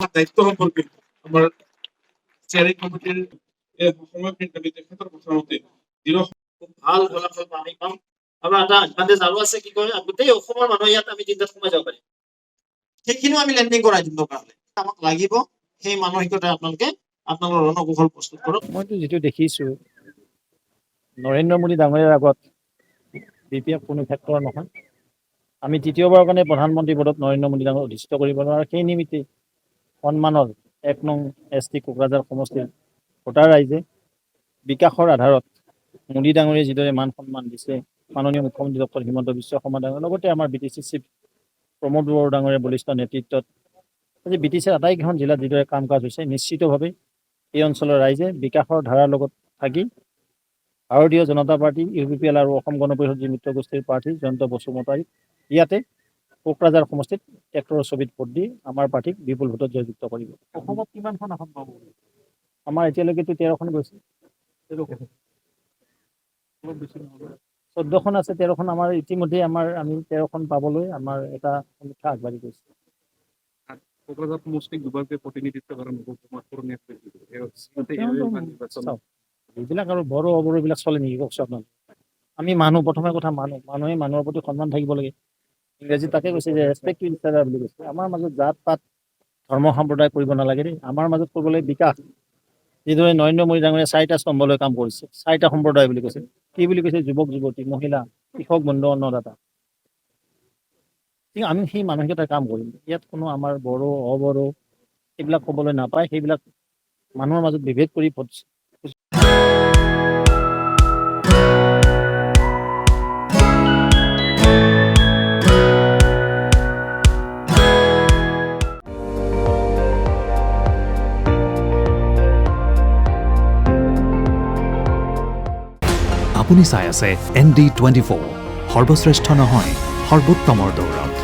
দায়িত্ব সম্পৰ্কে আমাৰ চেয়াৰিং কমিটিৰ সময়খিনিত আমি তেখেতৰ কথা মতে খুব ভাল ফলাফল আমি পাম আৰু এটা এডভান্টেজ আৰু আছে কি কয় গোটেই অসমৰ মানুহ ইয়াত আমি তিনিটাত সোমাই যাব পাৰিম সেইখিনিও আমি লেণ্ডিং কৰাই দিম কাৰণে আমাক লাগিব সেই মানসিকতা আপোনালোকে আপোনালোকৰ ৰণকৌশল প্ৰস্তুত কৰক মইতো যিটো দেখিছো নৰেন্দ্ৰ মোদী ডাঙৰীয়াৰ আগত BPF কোনো ক্ষেত্ৰৰ নহয় আমি তৃতীয়বাৰৰ কাৰণে প্ৰধানমন্ত্ৰী পদত নৰেন্দ্ৰ মোদী ডাঙৰীয়াক অধিষ্ঠিত কৰিব নোৱাৰো সেই নিমিত্তে সন্মানৰ 1 নং ST কোকৰাঝাৰ সমষ্টিৰ ভোটাৰ ৰাইজে বিকাশৰ আধাৰত মোদী ডাঙৰীয়াই যিদৰে মান সন্মান দিছে মাননীয় মুখ্যমন্ত্ৰী ডক্টৰ হিমন্ত বিশ্ব শৰ্মা ডাঙৰীয়াৰ লগতে আমাৰ BTC চিফ প্ৰমোদ বড়ো ডাঙৰীয়াৰ বলিষ্ঠ নেতৃত্বত আজি BTCৰ আটাইকেইখন জিলাত যিদৰে কাম কাজ হৈছে নিশ্চিতভাৱে এই অঞ্চলৰ ৰাইজে বিকাশৰ ধাৰাৰ লগত থাকি ভাৰতীয় জনতা পাৰ্টি UPPL আৰু অসম গণ পৰিষদ যি মিত্ৰ গোষ্ঠীৰ প্ৰাৰ্থী জয়ন্ত বসুমতাৰী ইয়াতে কোকৰাঝাৰ সমষ্টিত ট্ৰেক্টৰৰ ছবিত ভোট দি আমাৰ পাৰ্টিক বিপুল ভোটত জয়যুক্ত কৰিব অসমত কিমানখন আসন পাব আমাৰ এতিয়ালৈকেতো 13খন গৈছে 14খন আছে 13খন আমাৰ ইতিমধ্যে আমি 13খন পাবলৈ আমাৰ এটা সমীক্ষা আগবাঢ়ি গৈছে কোকৰাঝাৰ সমষ্টিক দুবাৰকৈ প্ৰতিনিধিত্ব কৰা নৱ কুমাৰ পুৰণীয়া এইবিলাক আৰু বড়ো অবড়োবিলাক চলে নেকি কওকচোন আপোনালোকে আমি মানুহ প্ৰথমে কথা মানুহে মানুহৰ প্ৰতি সন্মান থাকিব লাগে ইংৰাজীত তাকে কৈছে যে ৰেচপেক্ট টু ইচ আদাৰ বুলি কৈছে আমাৰ মাজত জাত পাত ধৰ্ম সম্প্ৰদায় কৰিব নালাগে দেই আমাৰ মাজত কৰিব লাগে বিকাশ যিদৰে নৰেন্দ্ৰ মোদী ডাঙৰীয়াই 4টা স্তম্ভলৈ কাম কৰিছে 4টা সম্প্ৰদায় বুলি কৈছে কি বুলি কৈছে যুৱক যুৱতী মহিলা কৃষক বন্ধু অন্নদাতা ঠিক আমি সেই মানসিকতাৰ কাম কৰিম ইয়াত কোনো আমাৰ বড়ো অবড়ো এইবিলাক ক'বলৈ নাপায় সেইবিলাক মানুহৰ মাজত বিভেদ কৰি ভোট আপুনি চাই আছে ND24 সৰ্বশ্ৰেষ্ঠ নহয় সৰ্বোত্তমৰ দৌৰত